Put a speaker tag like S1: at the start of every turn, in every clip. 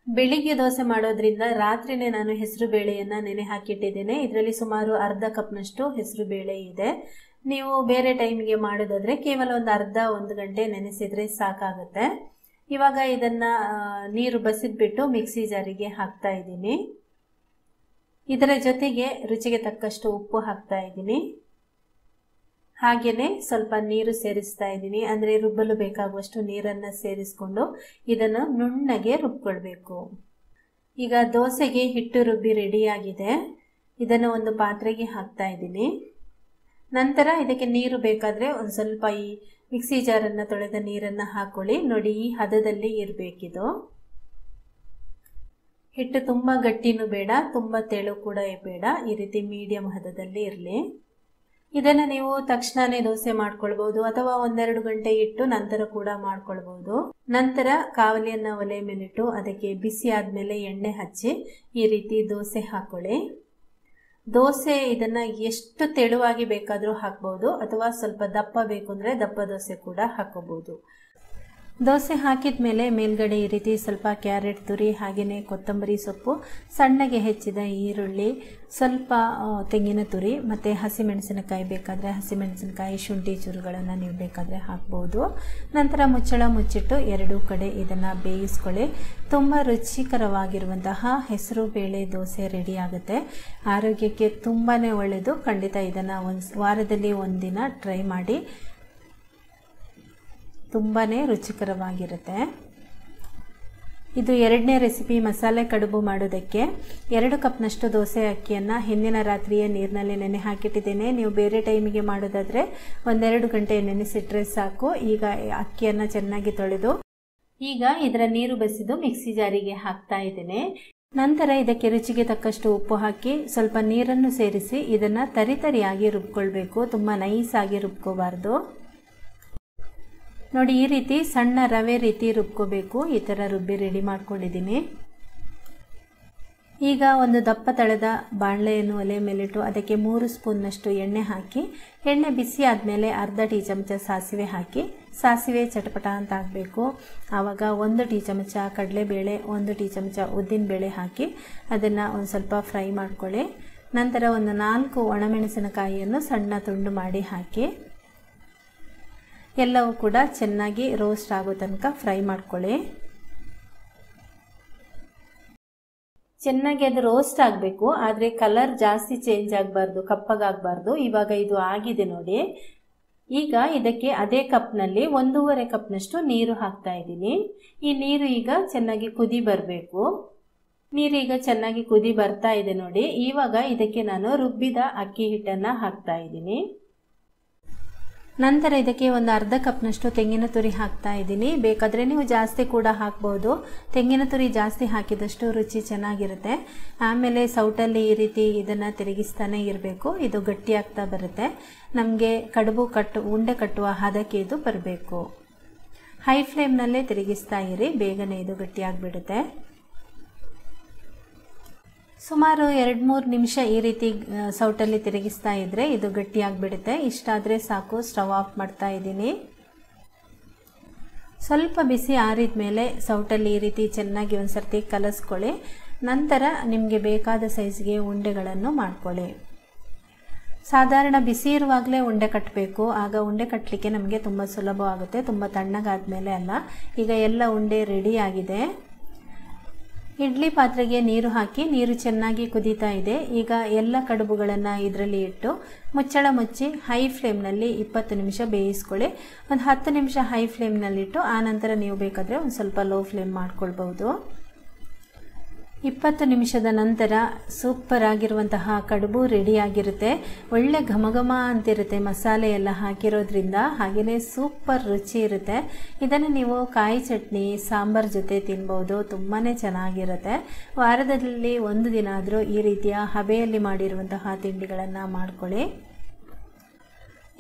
S1: ಬೆಳಿಗ್ಗೆ ದೋಸೆ ಮಾಡೋದ್ರಿಂದ ರಾತ್ರಿನೇ ನಾನು ಹೆಸರು ಬೇಳೆಯನ್ನು ನೆನೆ ಹಾಕಿಟ್ಟಿದ್ದೇನೆ. ಇದರಲ್ಲಿ ಸುಮಾರು ಅರ್ಧ ಕಪ್ನಷ್ಟು ಹೆಸರು ಬೇಳೆ ಇದೆ. ನೀವು ಬೇರೆ ಟೈಮಿಗೆ ಮಾಡೋದಾದರೆ ಕೇವಲ ಒಂದು ಗಂಟೆ ನೆನೆಸಿದರೆ ಸಾಕಾಗುತ್ತೆ. ಇವಾಗ ಇದನ್ನು ನೀರು ಬಸಿದ್ಬಿಟ್ಟು ಮಿಕ್ಸಿ ಜಾರಿಗೆ ಹಾಕ್ತಾ ಇದ್ದೀನಿ. ಇದರ ಜೊತೆಗೆ ರುಚಿಗೆ ತಕ್ಕಷ್ಟು ಉಪ್ಪು ಹಾಕ್ತಾ ಇದ್ದೀನಿ. ಹಾಗೆಯೇ ಸ್ವಲ್ಪ ನೀರು ಸೇರಿಸ್ತಾ ಇದ್ದೀನಿ. ಅಂದರೆ ರುಬ್ಬಲು ಬೇಕಾಗುವಷ್ಟು ನೀರನ್ನು ಸೇರಿಸ್ಕೊಂಡು ಇದನ್ನು ನುಣ್ಣಗೆ ರುಬ್ಕೊಳ್ಬೇಕು. ಈಗ ದೋಸೆಗೆ ಹಿಟ್ಟು ರುಬ್ಬಿ ರೆಡಿಯಾಗಿದೆ. ಇದನ್ನು ಒಂದು ಪಾತ್ರೆಗೆ ಹಾಕ್ತಾ ಇದ್ದೀನಿ. ನಂತರ ಇದಕ್ಕೆ ನೀರು ಬೇಕಾದರೆ ಒಂದು ಸ್ವಲ್ಪ ಈ ಮಿಕ್ಸಿ ಜಾರನ್ನು ತೊಳೆದ ನೀರನ್ನು ಹಾಕೊಳ್ಳಿ. ನೋಡಿ, ಈ ಹದದಲ್ಲಿ ಇರಬೇಕಿದು. ಹಿಟ್ಟು ತುಂಬ ಗಟ್ಟಿನೂ ಬೇಡ, ತುಂಬ ತೆಳು ಕೂಡ ಬೇಡ. ಈ ರೀತಿ ಮೀಡಿಯಂ ಹದದಲ್ಲಿ ಇರಲಿ. ಇದನ್ನು ನೀವು ತಕ್ಷಣನೇ ದೋಸೆ ಮಾಡ್ಕೊಳ್ಬಹುದು ಅಥವಾ 1-2 ಗಂಟೆ ಇಟ್ಟು ನಂತರ ಕೂಡ ಮಾಡ್ಕೊಳ್ಬಹುದು. ನಂತರ ಕಾವಲಿಯನ್ನು ಒಲೆ ಮೇಲಿಟ್ಟು ಅದಕ್ಕೆ ಬಿಸಿ ಆದಮೇಲೆ ಎಣ್ಣೆ ಹಚ್ಚಿ ಈ ರೀತಿ ದೋಸೆ ಹಾಕೊಳ್ಳಿ. ದೋಸೆ ಇದನ್ನು ಎಷ್ಟು ತೆಳುವಾಗಿ ಬೇಕಾದರೂ ಹಾಕ್ಬೋದು ಅಥವಾ ಸ್ವಲ್ಪ ದಪ್ಪ ಬೇಕು ಅಂದರೆ ದಪ್ಪ ದೋಸೆ ಕೂಡ ಹಾಕೋಬಹುದು. ದೋಸೆ ಹಾಕಿದ ಮೇಲೆ ಮೇಲ್ಗಡೆ ಈ ರೀತಿ ಸ್ವಲ್ಪ ಕ್ಯಾರೆಟ್ ತುರಿ, ಹಾಗೆಯೇ ಕೊತ್ತಂಬರಿ ಸೊಪ್ಪು, ಸಣ್ಣಗೆ ಹೆಚ್ಚಿದ ಈರುಳ್ಳಿ, ಸ್ವಲ್ಪ ತೆಂಗಿನ ತುರಿ ಮತ್ತು ಹಸಿಮೆಣಸಿನಕಾಯಿ ಬೇಕಾದರೆ ಹಸಿಮೆಣಸಿನಕಾಯಿ, ಶುಂಠಿ ಚೂರುಗಳನ್ನು ನೀವು ಬೇಕಾದರೆ ಹಾಕ್ಬೋದು. ನಂತರ ಮುಚ್ಚಳ ಮುಚ್ಚಿಟ್ಟು 2 ಕಡೆ ಇದನ್ನು ಬೇಯಿಸ್ಕೊಳ್ಳಿ. ತುಂಬ ರುಚಿಕರವಾಗಿರುವಂತಹ ಹೆಸರು ಬೇಳೆ ದೋಸೆ ರೆಡಿ ಆಗುತ್ತೆ. ಆರೋಗ್ಯಕ್ಕೆ ತುಂಬಾ ಒಳ್ಳೆಯದು. ಖಂಡಿತ ಇದನ್ನು ವಾರದಲ್ಲಿ ಒಂದಿನ ಟ್ರೈ ಮಾಡಿ. ತುಂಬಾ ರುಚಿಕರವಾಗಿರುತ್ತೆ. ಇದು 2ನೇ ರೆಸಿಪಿ. ಮಸಾಲೆ ಕಡುಬು ಮಾಡೋದಕ್ಕೆ 2 ಕಪ್ನಷ್ಟು ದೋಸೆ ಅಕ್ಕಿಯನ್ನು ಹಿಂದಿನ ರಾತ್ರಿಯೇ ನೀರಿನಲ್ಲಿ ನೆನೆ ಹಾಕಿಟ್ಟಿದ್ದೇನೆ. ನೀವು ಬೇರೆ ಟೈಮಿಗೆ ಮಾಡೋದಾದರೆ 1-2 ಗಂಟೆ ನೆನೆಸಿಟ್ರೆ ಸಾಕು. ಈಗ ಅಕ್ಕಿಯನ್ನು ಚೆನ್ನಾಗಿ ತೊಳೆದು ಈಗ ಇದರ ನೀರು ಬಸಿದು ಮಿಕ್ಸಿ ಜಾರಿಗೆ ಹಾಕ್ತಾ ಇದ್ದೇನೆ. ನಂತರ ಇದಕ್ಕೆ ರುಚಿಗೆ ತಕ್ಕಷ್ಟು ಉಪ್ಪು ಹಾಕಿ ಸ್ವಲ್ಪ ನೀರನ್ನು ಸೇರಿಸಿ ಇದನ್ನು ತರಿತರಿಯಾಗಿ ರುಬ್ಕೊಳ್ಬೇಕು. ತುಂಬ ನೈಸಾಗಿ ರುಬ್ಕೋಬಾರ್ದು. ನೋಡಿ, ಈ ರೀತಿ ಸಣ್ಣ ರವೆ ರೀತಿ ರುಬ್ಕೋಬೇಕು. ಈ ಥರ ರುಬ್ಬಿ ರೆಡಿ ಮಾಡ್ಕೊಂಡಿದ್ದೀನಿ. ಈಗ ಒಂದು ದಪ್ಪ ತಳದ ಬಾಣಲೆಯನ್ನು ಒಲೆ ಮೇಲಿಟ್ಟು ಅದಕ್ಕೆ 3 ಸ್ಪೂನ್ನಷ್ಟು ಎಣ್ಣೆ ಹಾಕಿ, ಎಣ್ಣೆ ಬಿಸಿ ಆದಮೇಲೆ ಅರ್ಧ ಟೀ ಚಮಚ ಸಾಸಿವೆ ಹಾಕಿ, ಸಾಸಿವೆ ಚಟಪಟ ಅಂತ ಆಗಬೇಕು. ಆವಾಗ 1 ಟೀ ಚಮಚ ಕಡಲೆಬೇಳೆ, 1 ಟೀ ಚಮಚ ಉದ್ದಿನಬೇಳೆ ಹಾಕಿ ಅದನ್ನು ಒಂದು ಸ್ವಲ್ಪ ಫ್ರೈ ಮಾಡ್ಕೊಳ್ಳಿ. ನಂತರ ಒಂದು 4 ಒಣಮೆಣಸಿನಕಾಯಿಯನ್ನು ಸಣ್ಣ ತುಂಡು ಮಾಡಿ ಹಾಕಿ ಎಲ್ಲವೂ ಕೂಡ ಚೆನ್ನಾಗಿ ರೋಸ್ಟ್ ಆಗೋ ತನಕ ಫ್ರೈ ಮಾಡ್ಕೊಳ್ಳಿ. ಚೆನ್ನಾಗಿ ಅದು ರೋಸ್ಟ್ ಆಗಬೇಕು, ಆದರೆ ಕಲರ್ ಜಾಸ್ತಿ ಚೇಂಜ್ ಆಗಬಾರ್ದು, ಕಪ್ಪಗಾಗಬಾರ್ದು. ಇವಾಗ ಇದು ಆಗಿದೆ ನೋಡಿ. ಈಗ ಇದಕ್ಕೆ ಅದೇ ಕಪ್ನಲ್ಲಿ 1.5 ಕಪ್ನಷ್ಟು ನೀರು ಹಾಕ್ತಾ ಇದ್ದೀನಿ. ಈ ನೀರು ಈಗ ಚೆನ್ನಾಗಿ ಕುದಿ ಬರಬೇಕು. ನೀರೀಗ ಚೆನ್ನಾಗಿ ಕುದಿ ಬರ್ತಾ ಇದೆ ನೋಡಿ. ಇವಾಗ ಇದಕ್ಕೆ ನಾನು ರುಬ್ಬಿದ ಅಕ್ಕಿ ಹಿಟ್ಟನ್ನು ಹಾಕ್ತಾ ಇದ್ದೀನಿ. ನಂತರ ಇದಕ್ಕೆ ಒಂದು ಅರ್ಧ ಕಪ್ನಷ್ಟು ತೆಂಗಿನ ತುರಿ ಹಾಕ್ತಾ ಇದ್ದೀನಿ. ಬೇಕಾದರೆ ನೀವು ಜಾಸ್ತಿ ಕೂಡ ಹಾಕ್ಬೋದು. ತೆಂಗಿನ ತುರಿ ಜಾಸ್ತಿ ಹಾಕಿದಷ್ಟು ರುಚಿ ಚೆನ್ನಾಗಿರುತ್ತೆ. ಆಮೇಲೆ ಸೌಟಲ್ಲಿ ಈ ರೀತಿ ಇದನ್ನು ತಿರುಗಿಸ್ತಾನೆ ಇರಬೇಕು. ಇದು ಗಟ್ಟಿ ಆಗ್ತಾ ಬರುತ್ತೆ. ನಮಗೆ ಕಡುಬು ಉಂಡೆ ಕಟ್ಟುವ ಹದಕ್ಕೆ ಇದು ಬರಬೇಕು. ಹೈ ಫ್ಲೇಮ್ನಲ್ಲೇ ತಿರುಗಿಸ್ತಾ ಇರಿ, ಬೇಗನೆ ಇದು ಗಟ್ಟಿಯಾಗಿಬಿಡುತ್ತೆ. ಸುಮಾರು 2-3 ನಿಮಿಷ ಈ ರೀತಿ ಸೌಟಲ್ಲಿ ತಿರುಗಿಸ್ತಾ ಇದ್ದರೆ ಇದು ಗಟ್ಟಿಯಾಗಿಬಿಡುತ್ತೆ. ಇಷ್ಟಾದರೆ ಸಾಕು. ಸ್ಟವ್ ಆಫ್ ಮಾಡ್ತಾ ಇದ್ದೀನಿ. ಸ್ವಲ್ಪ ಬಿಸಿ ಆರಿದ ಮೇಲೆ ಸೌಟಲ್ಲಿ ಈ ರೀತಿ ಚೆನ್ನಾಗಿ ಒಂದು ಸರ್ತಿ ಕಲಸ್ಕೊಳ್ಳಿ. ನಂತರ ನಿಮಗೆ ಬೇಕಾದ ಸೈಜ್ಗೆ ಉಂಡೆಗಳನ್ನು ಮಾಡ್ಕೊಳ್ಳಿ. ಸಾಧಾರಣ ಬಿಸಿ ಇರುವಾಗಲೇ ಉಂಡೆ ಕಟ್ಟಬೇಕು. ಆಗ ಉಂಡೆ ಕಟ್ಟಲಿಕ್ಕೆ ನಮಗೆ ತುಂಬ ಸುಲಭವಾಗುತ್ತೆ, ತುಂಬ ತಣ್ಣಗಾದ್ಮೇಲೆ ಅಲ್ಲ. ಈಗ ಎಲ್ಲ ಉಂಡೆ ರೆಡಿ ಆಗಿದೆ. ಇಡ್ಲಿ ಪಾತ್ರೆಗೆ ನೀರು ಹಾಕಿ ನೀರು ಚೆನ್ನಾಗಿ ಕುದೀತಾ ಇದೆ. ಈಗ ಎಲ್ಲ ಕಡುಬುಗಳನ್ನು ಇದರಲ್ಲಿ ಇಟ್ಟು ಮುಚ್ಚಳ ಮುಚ್ಚಿ ಹೈ ಫ್ಲೇಮ್ನಲ್ಲಿ 20 ನಿಮಿಷ ಬೇಯಿಸ್ಕೊಳ್ಳಿ. ಒಂದು 10 ನಿಮಿಷ ಹೈ ಫ್ಲೇಮ್ನಲ್ಲಿಟ್ಟು ಆನಂತರ ನೀವು ಬೇಕಾದರೆ ಒಂದು ಸ್ವಲ್ಪ ಲೋ ಫ್ಲೇಮ್ ಮಾಡ್ಕೊಳ್ಬಹುದು. 20 ನಿಮಿಷದ ನಂತರ ಸೂಪರ್ ಆಗಿರುವಂತಹ ಕಡುಬು ರೆಡಿಯಾಗಿರುತ್ತೆ. ಒಳ್ಳೆ ಘಮಘಮ ಅಂತಿರುತ್ತೆ ಮಸಾಲೆ ಎಲ್ಲ ಹಾಕಿರೋದ್ರಿಂದ. ಹಾಗೆಯೇ ಸೂಪರ್ ರುಚಿ ಇರುತ್ತೆ. ಇದನ್ನು ನೀವು ಕಾಯಿ ಚಟ್ನಿ, ಸಾಂಬಾರ್ ಜೊತೆ ತಿನ್ಬೋದು. ತುಂಬಾ ಚೆನ್ನಾಗಿರುತ್ತೆ. ವಾರದಲ್ಲಿ 1 ದಿನ ಆದರೂ ಈ ರೀತಿಯ ಹಬೆಯಲ್ಲಿ ಮಾಡಿರುವಂತಹ ತಿಂಡಿಗಳನ್ನು ಮಾಡ್ಕೊಳ್ಳಿ.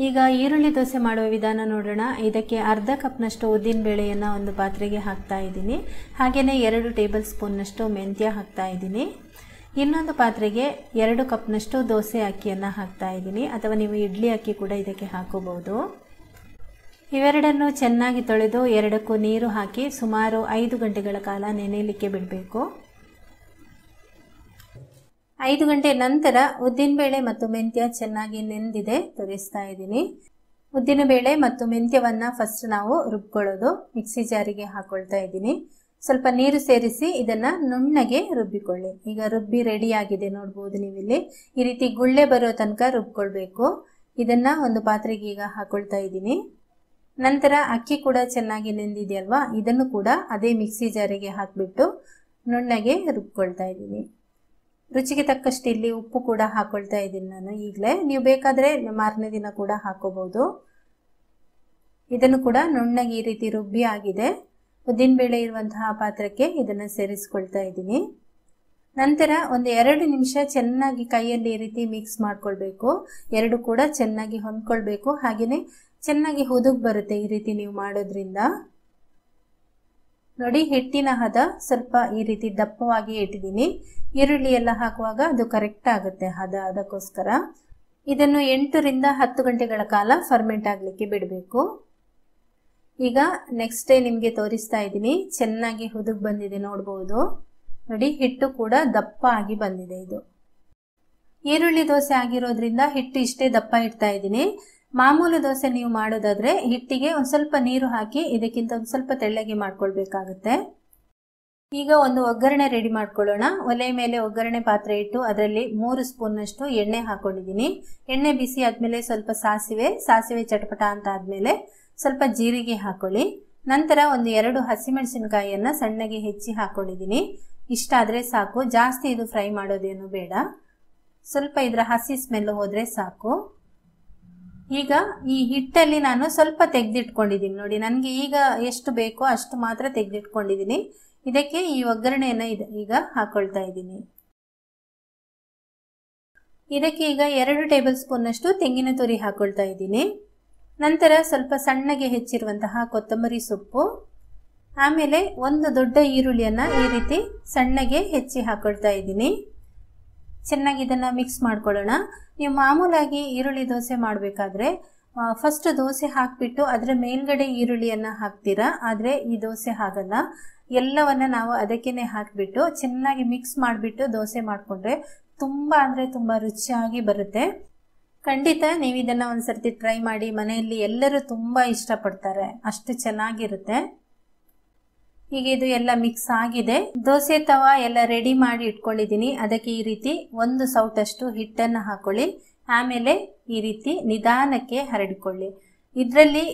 S1: ಈಗ ಈರುಳ್ಳಿ ದೋಸೆ ಮಾಡುವ ವಿಧಾನ ನೋಡೋಣ. ಇದಕ್ಕೆ ಅರ್ಧ ಕಪ್ನಷ್ಟು ಉದ್ದಿನ ಬೇಳೆಯನ್ನು ಒಂದು ಪಾತ್ರೆಗೆ ಹಾಕ್ತಾ ಇದ್ದೀನಿ. ಹಾಗೆಯೇ 2 ಟೇಬಲ್ ಸ್ಪೂನ್ನಷ್ಟು ಮೆಂತ್ಯ ಹಾಕ್ತಾ ಇದ್ದೀನಿ. ಇನ್ನೊಂದು ಪಾತ್ರೆಗೆ 2 ಕಪ್ನಷ್ಟು ದೋಸೆ ಅಕ್ಕಿಯನ್ನು ಹಾಕ್ತಾ ಇದ್ದೀನಿ, ಅಥವಾ ನೀವು ಇಡ್ಲಿ ಅಕ್ಕಿ ಕೂಡ ಇದಕ್ಕೆ ಹಾಕೋಬಹುದು. ಇವೆರಡನ್ನು ಚೆನ್ನಾಗಿ ತೊಳೆದು ಎರಡಕ್ಕೂ ನೀರು ಹಾಕಿ ಸುಮಾರು 5 ಗಂಟೆಗಳ ಕಾಲ ನೆನೆಯಲಿಕ್ಕೆ ಬಿಡಬೇಕು. 5 ಗಂಟೆ ನಂತರ ಉದ್ದಿನಬೇಳೆ ಮತ್ತು ಮೆಂತ್ಯ ಚೆನ್ನಾಗಿ ನೆಂದಿದೆ, ತೋರಿಸ್ತಾ ಇದ್ದೀನಿ. ಉದ್ದಿನಬೇಳೆ ಮತ್ತು ಮೆಂತ್ಯವನ್ನು ಫಸ್ಟ್ ನಾವು ರುಬ್ಕೊಳ್ಳೋದು. ಮಿಕ್ಸಿ ಜಾರಿಗೆ ಹಾಕೊಳ್ತಾ ಇದ್ದೀನಿ. ಸ್ವಲ್ಪ ನೀರು ಸೇರಿಸಿ ಇದನ್ನು ನುಣ್ಣಗೆ ರುಬ್ಬಿಕೊಳ್ಳಿ. ಈಗ ರುಬ್ಬಿ ರೆಡಿ ಆಗಿದೆ, ನೋಡ್ಬೋದು ನೀವಿಲ್ಲಿ. ಈ ರೀತಿ ಗುಳ್ಳೆ ಬರೋ ತನಕ ರುಬ್ಕೊಳ್ಬೇಕು. ಇದನ್ನು ಒಂದು ಪಾತ್ರೆಗೆ ಈಗ ಹಾಕೊಳ್ತಾ ಇದ್ದೀನಿ. ನಂತರ ಅಕ್ಕಿ ಕೂಡ ಚೆನ್ನಾಗಿ ನೆಂದಿದೆಯಲ್ವಾ, ಇದನ್ನು ಕೂಡ ಅದೇ ಮಿಕ್ಸಿ ಜಾರಿಗೆ ಹಾಕಿಬಿಟ್ಟು ನುಣ್ಣಗೆ ರುಬ್ಕೊಳ್ತಾ ಇದ್ದೀನಿ. ರುಚಿಗೆ ತಕ್ಕಷ್ಟು ಇಲ್ಲಿ ಉಪ್ಪು ಕೂಡ ಹಾಕೊಳ್ತಾ ಇದ್ದೀನಿ ನಾನು ಈಗಲೇ. ನೀವು ಬೇಕಾದರೆ ಮಾರನೇ ದಿನ ಕೂಡ ಹಾಕೋಬಹುದು. ಇದನ್ನು ಕೂಡ ನುಣ್ಣಗೆ ಈ ರೀತಿ ರುಬ್ಬಿ ಆಗಿದೆ. ಉದ್ದಿನಬೇಳೆ ಇರುವಂತಹ ಪಾತ್ರಕ್ಕೆ ಇದನ್ನು ಸೇರಿಸ್ಕೊಳ್ತಾ ಇದ್ದೀನಿ. ನಂತರ ಒಂದು 2 ನಿಮಿಷ ಚೆನ್ನಾಗಿ ಕೈಯಲ್ಲಿ ಈ ರೀತಿ ಮಿಕ್ಸ್ ಮಾಡ್ಕೊಳ್ಬೇಕು. ಎರಡು ಕೂಡ ಚೆನ್ನಾಗಿ ಹೊಂದ್ಕೊಳ್ಬೇಕು. ಹಾಗೆಯೇ ಚೆನ್ನಾಗಿ ಹುದುಗ್ ಬರುತ್ತೆ ಈ ರೀತಿ ನೀವು ಮಾಡೋದ್ರಿಂದ. ನೋಡಿ, ಹಿಟ್ಟಿನ ಹದ ಸ್ವಲ್ಪ ಈ ರೀತಿ ದಪ್ಪವಾಗಿ ಇಟ್ಟಿದ್ದೀನಿ. ಈರುಳ್ಳಿ ಎಲ್ಲ ಹಾಕುವಾಗ ಅದು ಕರೆಕ್ಟ್ ಆಗುತ್ತೆ ಹದ, ಅದಕ್ಕೋಸ್ಕರ. ಇದನ್ನು 8 ರಿಂದ 10 ಗಂಟೆಗಳ ಕಾಲ ಫರ್ಮೆಂಟ್ ಆಗಲಿಕ್ಕೆ ಬಿಡಬೇಕು. ಈಗ ನೆಕ್ಸ್ಟ್ ಡೇ ನಿಮಗೆ ತೋರಿಸ್ತಾ ಇದ್ದೀನಿ. ಚೆನ್ನಾಗಿ ಹುದುಗ್ ಬಂದಿದೆ, ನೋಡ್ಬೋದು. ನೋಡಿ, ಹಿಟ್ಟು ಕೂಡ ದಪ್ಪ ಆಗಿ ಬಂದಿದೆ. ಇದು ಈರುಳ್ಳಿ ದೋಸೆ ಆಗಿರೋದ್ರಿಂದ ಹಿಟ್ಟು ಇಷ್ಟೇ ದಪ್ಪ ಇಡ್ತಾ ಇದ್ದೀನಿ. ಮಾಮೂಲು ದೋಸೆ ನೀವು ಮಾಡೋದಾದ್ರೆ ಹಿಟ್ಟಿಗೆ ಒಂದು ಸ್ವಲ್ಪ ನೀರು ಹಾಕಿ ಇದಕ್ಕಿಂತ ಒಂದು ಸ್ವಲ್ಪ ತೆಳ್ಳಗೆ ಮಾಡ್ಕೊಳ್ಬೇಕಾಗುತ್ತೆ. ಈಗ ಒಂದು ಒಗ್ಗರಣೆ ರೆಡಿ ಮಾಡ್ಕೊಳ್ಳೋಣ. ಒಲೆ ಮೇಲೆ ಒಗ್ಗರಣೆ ಪಾತ್ರೆ ಇಟ್ಟು ಅದರಲ್ಲಿ 3 ಸ್ಪೂನ್ನಷ್ಟು ಎಣ್ಣೆ ಹಾಕೊಂಡಿದ್ದೀನಿ. ಎಣ್ಣೆ ಬಿಸಿ ಆದ್ಮೇಲೆ ಸ್ವಲ್ಪ ಸಾಸಿವೆ ಚಟಪಟ ಅಂತ ಆದ್ಮೇಲೆ ಸ್ವಲ್ಪ ಜೀರಿಗೆ ಹಾಕೊಳ್ಳಿ. ನಂತರ ಒಂದು 2 ಹಸಿಮೆಣಸಿನಕಾಯಿಯನ್ನ ಸಣ್ಣಗೆ ಹೆಚ್ಚಿ ಹಾಕೊಂಡಿದ್ದೀನಿ. ಇಷ್ಟ ಆದ್ರೆ ಸಾಕು, ಜಾಸ್ತಿ ಇದು ಫ್ರೈ ಮಾಡೋದೇನು ಬೇಡ. ಸ್ವಲ್ಪ ಇದರ ಹಸಿ ಸ್ಮೆಲ್ ಹೋದ್ರೆ ಸಾಕು. ಈಗ ಈ ಹಿಟ್ಟಲ್ಲಿ ನಾನು ಸ್ವಲ್ಪ ತೆಗೆದಿಟ್ಕೊಂಡಿದ್ದೀನಿ. ನೋಡಿ, ನನಗೆ ಈಗ ಎಷ್ಟು ಬೇಕೋ ಅಷ್ಟು ಮಾತ್ರ ತೆಗೆದಿಟ್ಕೊಂಡಿದ್ದೀನಿ. ಇದಕ್ಕೆ ಈ ಒಗ್ಗರಣೆಯನ್ನು ಈಗ ಹಾಕೊಳ್ತಾ ಇದ್ದೀನಿ. ಇದಕ್ಕೆ ಈಗ 2 ಟೇಬಲ್ ಸ್ಪೂನ್ನಷ್ಟು ತೆಂಗಿನ ತುರಿ ಹಾಕೊಳ್ತಾ ಇದ್ದೀನಿ. ನಂತರ ಸ್ವಲ್ಪ ಸಣ್ಣಗೆ ಹೆಚ್ಚಿರುವಂತಹ ಕೊತ್ತಂಬರಿ ಸೊಪ್ಪು, ಆಮೇಲೆ ಒಂದು ದೊಡ್ಡ ಈರುಳ್ಳಿಯನ್ನು ಈ ರೀತಿ ಸಣ್ಣಗೆ ಹೆಚ್ಚಿ ಹಾಕೊಳ್ತಾ ಇದ್ದೀನಿ. ಚೆನ್ನಾಗಿ ಇದನ್ನು ಮಿಕ್ಸ್ ಮಾಡ್ಕೊಳ್ಳೋಣ. ನೀವು ಮಾಮೂಲಾಗಿ ಈರುಳ್ಳಿ ದೋಸೆ ಮಾಡಬೇಕಾದ್ರೆ ಫಸ್ಟ್ ದೋಸೆ ಹಾಕಿಬಿಟ್ಟು ಅದರ ಮೇಲ್ಗಡೆ ಈರುಳ್ಳಿಯನ್ನು ಹಾಕ್ತೀರಾ. ಆದರೆ ಈ ದೋಸೆ ಹಾಗಲ್ಲ, ಎಲ್ಲವನ್ನ ನಾವು ಅದಕ್ಕೇನೆ ಹಾಕಿಬಿಟ್ಟು ಚೆನ್ನಾಗಿ ಮಿಕ್ಸ್ ಮಾಡಿಬಿಟ್ಟು ದೋಸೆ ಮಾಡಿಕೊಂಡ್ರೆ ತುಂಬ ಅಂದರೆ ತುಂಬ ರುಚಿಯಾಗಿ ಬರುತ್ತೆ. ಖಂಡಿತ ನೀವು ಇದನ್ನು ಒಂದ್ಸರ್ತಿ ಟ್ರೈ ಮಾಡಿ. ಮನೆಯಲ್ಲಿ ಎಲ್ಲರೂ ತುಂಬ ಇಷ್ಟಪಡ್ತಾರೆ, ಅಷ್ಟು ಚೆನ್ನಾಗಿರುತ್ತೆ. ಈಗ ಇದು ಎಲ್ಲ ಮಿಕ್ಸ್ ಆಗಿದೆ. ದೋಸೆ ತವ ಎಲ್ಲ ರೆಡಿ ಮಾಡಿ ಇಟ್ಕೊಂಡಿದ್ದೀನಿ. ಅದಕ್ಕೆ ಈ ರೀತಿ 1 ಸೌಟಷ್ಟು ಹಿಟ್ಟನ್ನು ಹಾಕೊಳ್ಳಿ. ಆಮೇಲೆ ಈ ರೀತಿ ನಿಧಾನಕ್ಕೆ ಹರಡಿಕೊಳ್ಳಿ. ಇದರಲ್ಲಿ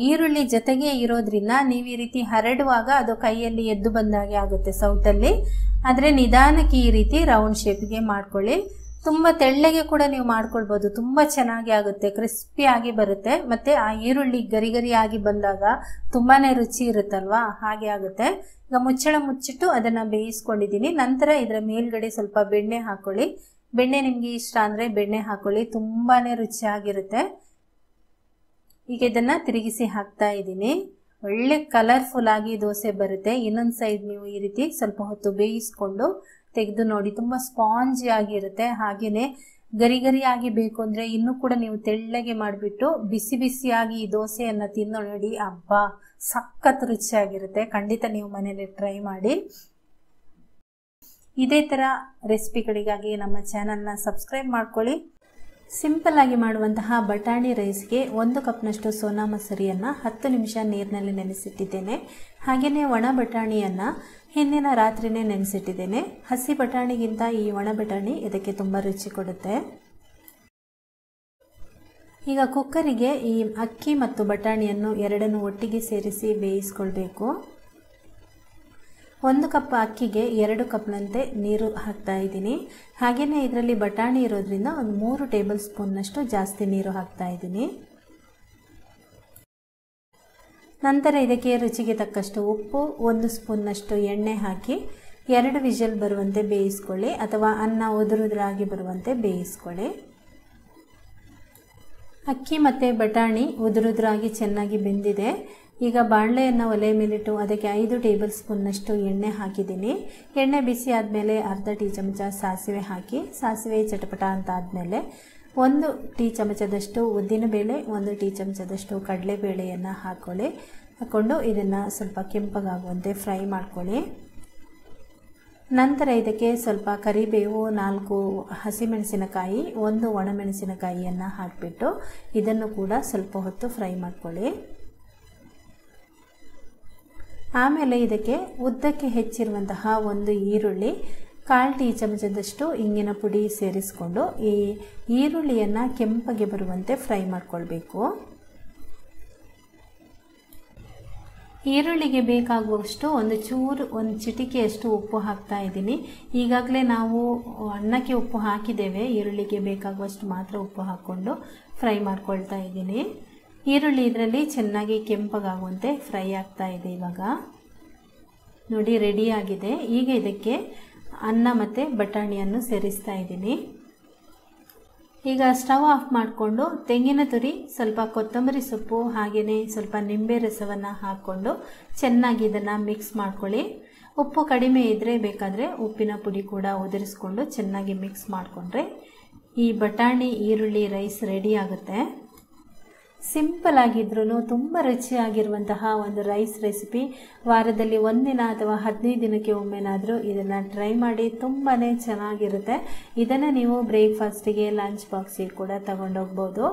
S1: ಈರುಳ್ಳಿ ಜೊತೆಗೆ ಇರೋದ್ರಿಂದ ನೀವು ಈ ರೀತಿ ಹರಡುವಾಗ ಅದು ಕೈಯಲ್ಲಿ ಎದ್ದು ಬಂದಾಗೆ ಆಗುತ್ತೆ ಸೌಟಲ್ಲಿ. ಆದರೆ ನಿಧಾನಕ್ಕೆ ಈ ರೀತಿ ರೌಂಡ್ ಶೇಪ್ಗೆ ಮಾಡ್ಕೊಳ್ಳಿ. ತುಂಬ ತೆಳ್ಳಗೆ ಕೂಡ ನೀವು ಮಾಡ್ಕೊಳ್ಬೋದು, ತುಂಬ ಚೆನ್ನಾಗಿ ಆಗುತ್ತೆ, ಕ್ರಿಸ್ಪಿ ಆಗಿ ಬರುತ್ತೆ. ಮತ್ತೆ ಆ ಈರುಳ್ಳಿ ಗರಿ ಗರಿಯಾಗಿ ಬಂದಾಗ ತುಂಬಾನೇ ರುಚಿ ಇರುತ್ತಲ್ವಾ, ಹಾಗೆ ಆಗುತ್ತೆ. ಈಗ ಮುಚ್ಚಳ ಮುಚ್ಚಿಟ್ಟು ಅದನ್ನು ಬೇಯಿಸ್ಕೊಂಡಿದ್ದೀನಿ. ನಂತರ ಇದರ ಮೇಲ್ಗಡೆ ಸ್ವಲ್ಪ ಬೆಣ್ಣೆ ಹಾಕೊಳ್ಳಿ. ಬೆಣ್ಣೆ ನಿಮಗೆ ಇಷ್ಟ ಅಂದರೆ ಬೆಣ್ಣೆ ಹಾಕೊಳ್ಳಿ, ತುಂಬಾನೇ ರುಚಿಯಾಗಿರುತ್ತೆ. ಈಗ ಇದನ್ನು ತಿರುಗಿಸಿ ಹಾಕ್ತಾ ಇದ್ದೀನಿ. ಒಳ್ಳೆ ಕಲರ್ಫುಲ್ ಆಗಿ ದೋಸೆ ಬರುತ್ತೆ. ಇನ್ನೊಂದು ಸೈಡ್ ನೀವು ಈ ರೀತಿ ಸ್ವಲ್ಪ ಹೊತ್ತು ಬೇಯಿಸ್ಕೊಂಡು ತೆಗೆದು ನೋಡಿ, ತುಂಬ ಸ್ಪಾಂಜಿ ಆಗಿರುತ್ತೆ. ಹಾಗೆಯೇ ಗರಿ ಗರಿಯಾಗಿ ಬೇಕು ಅಂದರೆ ಇನ್ನೂ ಕೂಡ ನೀವು ತೆಳ್ಳಗೆ ಮಾಡಿಬಿಟ್ಟು ಬಿಸಿ ಬಿಸಿಯಾಗಿ ಈ ದೋಸೆಯನ್ನು ತಿನ್ನೋ ನೋಡಿ, ಅಬ್ಬಾ ಸಖತ್ ರುಚಿಯಾಗಿರುತ್ತೆ. ಖಂಡಿತ ನೀವು ಮನೇಲಿ ಟ್ರೈ ಮಾಡಿ. ಇದೇ ಥರ ರೆಸಿಪಿಗಳಿಗಾಗಿ ನಮ್ಮ ಚಾನಲ್ನ ಸಬ್ಸ್ಕ್ರೈಬ್ ಮಾಡ್ಕೊಳ್ಳಿ. ಸಿಂಪಲ್ ಆಗಿ ಮಾಡುವಂತಹ ಬಟಾಣಿ ರೈಸ್ಗೆ 1 ಕಪ್ನಷ್ಟು ಸೋನಾ ಮಸೂರಿಯನ್ನು 10 ನಿಮಿಷ ನೀರಿನಲ್ಲಿ ನೆನೆಸಿಟ್ಟಿದ್ದೇನೆ. ಹಾಗೆಯೇ ಒಣ ಬಟಾಣಿಯನ್ನು ಹಿಂದಿನ ರಾತ್ರಿನೇ ನೆನೆಸಿಟ್ಟಿದ್ದೇನೆ. ಹಸಿ ಬಟಾಣಿಗಿಂತ ಈ ಒಣ ಬಟಾಣಿ ಇದಕ್ಕೆ ತುಂಬ ರುಚಿ ಕೊಡುತ್ತೆ. ಈಗ ಕುಕ್ಕರಿಗೆ ಈ ಅಕ್ಕಿ ಮತ್ತು ಬಟಾಣಿಯನ್ನು ಎರಡನ್ನು ಒಟ್ಟಿಗೆ ಸೇರಿಸಿ ಬೇಯಿಸ್ಕೊಳ್ಬೇಕು. 1 ಕಪ್ ಅಕ್ಕಿಗೆ 2 ಕಪ್ನಂತೆ ನೀರು ಹಾಕ್ತಾ ಇದ್ದೀನಿ. ಹಾಗೆಯೇ ಇದರಲ್ಲಿ ಬಟಾಣಿ ಇರೋದ್ರಿಂದ ಒಂದು 3 ಟೇಬಲ್ ಸ್ಪೂನ್ನಷ್ಟು ಜಾಸ್ತಿ ನೀರು ಹಾಕ್ತಾ ಇದ್ದೀನಿ. ನಂತರ ಇದಕ್ಕೆ ರುಚಿಗೆ ತಕ್ಕಷ್ಟು ಉಪ್ಪು, 1 ಸ್ಪೂನ್ನಷ್ಟು ಎಣ್ಣೆ ಹಾಕಿ 2 ವಿಷಲ್ ಬರುವಂತೆ ಬೇಯಿಸ್ಕೊಳ್ಳಿ, ಅಥವಾ ಅನ್ನ ಉದುರುದ್ರಾಗಿ ಬರುವಂತೆ ಬೇಯಿಸ್ಕೊಳ್ಳಿ. ಅಕ್ಕಿ ಮತ್ತು ಬಟಾಣಿ ಉದುರುದ್ರಾಗಿ ಚೆನ್ನಾಗಿ ಬೆಂದಿದೆ. ಈಗ ಬಾಣಲೆಯನ್ನು ಒಲೆ ಮೇಲಿಟ್ಟು ಅದಕ್ಕೆ 5 ಟೇಬಲ್ ಸ್ಪೂನ್ನಷ್ಟು ಎಣ್ಣೆ ಹಾಕಿದ್ದೀನಿ. ಎಣ್ಣೆ ಬಿಸಿ ಆದಮೇಲೆ ಅರ್ಧ ಟೀ ಚಮಚ ಸಾಸಿವೆ ಹಾಕಿ, ಸಾಸಿವೆ ಚಟಪಟ ಅಂತ ಆದಮೇಲೆ 1 ಟೀ ಚಮಚದಷ್ಟು ಉದ್ದಿನಬೇಳೆ, 1 ಟೀ ಚಮಚದಷ್ಟು ಕಡಲೆಬೇಳೆಯನ್ನು ಹಾಕ್ಕೊಂಡು ಇದನ್ನು ಸ್ವಲ್ಪ ಕೆಂಪಗಾಗುವಂತೆ ಫ್ರೈ ಮಾಡ್ಕೊಳ್ಳಿ. ನಂತರ ಇದಕ್ಕೆ ಸ್ವಲ್ಪ ಕರಿಬೇವು, 4 ಹಸಿಮೆಣಸಿನಕಾಯಿ, 1 ಒಣಮೆಣಸಿನಕಾಯಿಯನ್ನು ಹಾಕಿಬಿಟ್ಟು ಇದನ್ನು ಕೂಡ ಸ್ವಲ್ಪ ಹೊತ್ತು ಫ್ರೈ ಮಾಡ್ಕೊಳ್ಳಿ. ಆಮೇಲೆ ಇದಕ್ಕೆ ಉದ್ದಕ್ಕೆ ಹೆಚ್ಚಿರುವಂತಹ 1 ಈರುಳ್ಳಿ, 1/4 ಟೀ ಚಮಚದಷ್ಟು ಇಂಗಿನ ಪುಡಿ ಸೇರಿಸ್ಕೊಂಡು ಈ ಈರುಳ್ಳಿಯನ್ನು ಕೆಂಪಗೆ ಬರುವಂತೆ ಫ್ರೈ ಮಾಡ್ಕೊಳ್ಬೇಕು. ಈರುಳ್ಳಿಗೆ ಬೇಕಾಗುವಷ್ಟು ಒಂದು ಚಿಟಿಕೆಯಷ್ಟು ಉಪ್ಪು ಹಾಕ್ತಾ ಇದ್ದೀನಿ. ಈಗಾಗಲೇ ನಾವು ಅನ್ನಕ್ಕೆ ಉಪ್ಪು ಹಾಕಿದ್ದೇವೆ, ಈರುಳ್ಳಿಗೆ ಬೇಕಾಗುವಷ್ಟು ಮಾತ್ರ ಉಪ್ಪು ಹಾಕ್ಕೊಂಡು ಫ್ರೈ ಮಾಡ್ಕೊಳ್ತಾ ಇದ್ದೀನಿ. ಈರುಳ್ಳಿ ಇದರಲ್ಲಿ ಚೆನ್ನಾಗಿ ಕೆಂಪಗಾಗುವಂತೆ ಫ್ರೈ ಆಗ್ತಾ ಇದೆ. ಇವಾಗ ನೋಡಿ ರೆಡಿಯಾಗಿದೆ. ಈಗ ಇದಕ್ಕೆ ಅನ್ನ ಮತ್ತು ಬಟಾಣಿಯನ್ನು ಸೇರಿಸ್ತಾ ಇದ್ದೀನಿ. ಈಗ ಸ್ಟವ್ ಆಫ್ ಮಾಡಿಕೊಂಡು ತೆಂಗಿನ ತುರಿ, ಸ್ವಲ್ಪ ಕೊತ್ತಂಬರಿ ಸೊಪ್ಪು, ಹಾಗೆಯೇ ಸ್ವಲ್ಪ ನಿಂಬೆ ರಸವನ್ನು ಹಾಕ್ಕೊಂಡು ಚೆನ್ನಾಗಿ ಇದನ್ನು ಮಿಕ್ಸ್ ಮಾಡ್ಕೊಳ್ಳಿ. ಉಪ್ಪು ಕಡಿಮೆ ಇದ್ದರೆ ಬೇಕಾದರೆ ಉಪ್ಪಿನ ಪುಡಿ ಕೂಡ ಉದುರಿಸ್ಕೊಂಡು ಚೆನ್ನಾಗಿ ಮಿಕ್ಸ್ ಮಾಡಿಕೊಂಡ್ರೆ ಈ ಬಟಾಣಿ ಈರುಳ್ಳಿ ರೈಸ್ ರೆಡಿ ಆಗುತ್ತೆ. ಸಿಂಪಲ್ ಆಗಿದ್ರೂ ತುಂಬ ರುಚಿಯಾಗಿರುವಂತಹ ಒಂದು ರೈಸ್ ರೆಸಿಪಿ. ವಾರದಲ್ಲಿ 1 ದಿನ ಅಥವಾ 15 ದಿನಕ್ಕೆ ಒಮ್ಮೆನಾದರೂ ಇದನ್ನು ಟ್ರೈ ಮಾಡಿ, ತುಂಬಾ ಚೆನ್ನಾಗಿರುತ್ತೆ. ಇದನ್ನು ನೀವು ಬ್ರೇಕ್ಫಾಸ್ಟಿಗೆ, ಲಂಚ್ ಬಾಕ್ಸಿಗೆ ಕೂಡ ತಗೊಂಡೋಗ್ಬೋದು.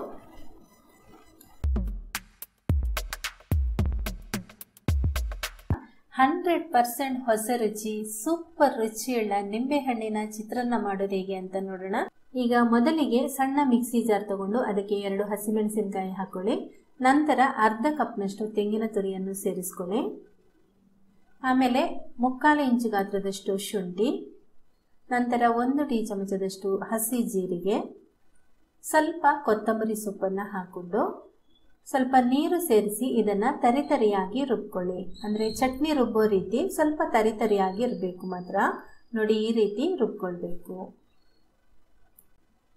S1: %100% ಹೊಸ ರುಚಿ, ಸೂಪರ್ ರುಚಿಯುಳ್ಳ ನಿಂಬೆಹಣ್ಣಿನ ಚಿತ್ರಾನ್ನ ಮಾಡೋದು ಹೇಗೆ ಅಂತ ನೋಡೋಣ. ಈಗ ಮೊದಲಿಗೆ ಸಣ್ಣ ಮಿಕ್ಸಿ ಜಾರ್ ತಗೊಂಡು ಅದಕ್ಕೆ 2 ಹಸಿಮೆಣಸಿನಕಾಯಿ ಹಾಕೊಳ್ಳಿ. ನಂತರ ಅರ್ಧ ಕಪ್ನಷ್ಟು ತೆಂಗಿನ ತುರಿಯನ್ನು ಸೇರಿಸ್ಕೊಳ್ಳಿ. ಆಮೇಲೆ 3/4 ಇಂಚು ಗಾತ್ರದಷ್ಟು ಶುಂಠಿ, ನಂತರ 1 ಟೀ ಚಮಚದಷ್ಟು ಹಸಿ ಜೀರಿಗೆ, ಸ್ವಲ್ಪ ಕೊತ್ತಂಬರಿ ಸೊಪ್ಪನ್ನು ಹಾಕೊಂಡು ಸ್ವಲ್ಪ ನೀರು ಸೇರಿಸಿ ಇದನ್ನು ತರಿತರಿಯಾಗಿ ರುಬ್ಕೊಳ್ಳಿ. ಅಂದರೆ ಚಟ್ನಿ ರುಬ್ಬೋ ರೀತಿ ಸ್ವಲ್ಪ ತರಿತರಿಯಾಗಿ ಇರಬೇಕು ಮಾತ್ರ. ನೋಡಿ ಈ ರೀತಿ ರುಬ್ಕೊಳ್ಬೇಕು.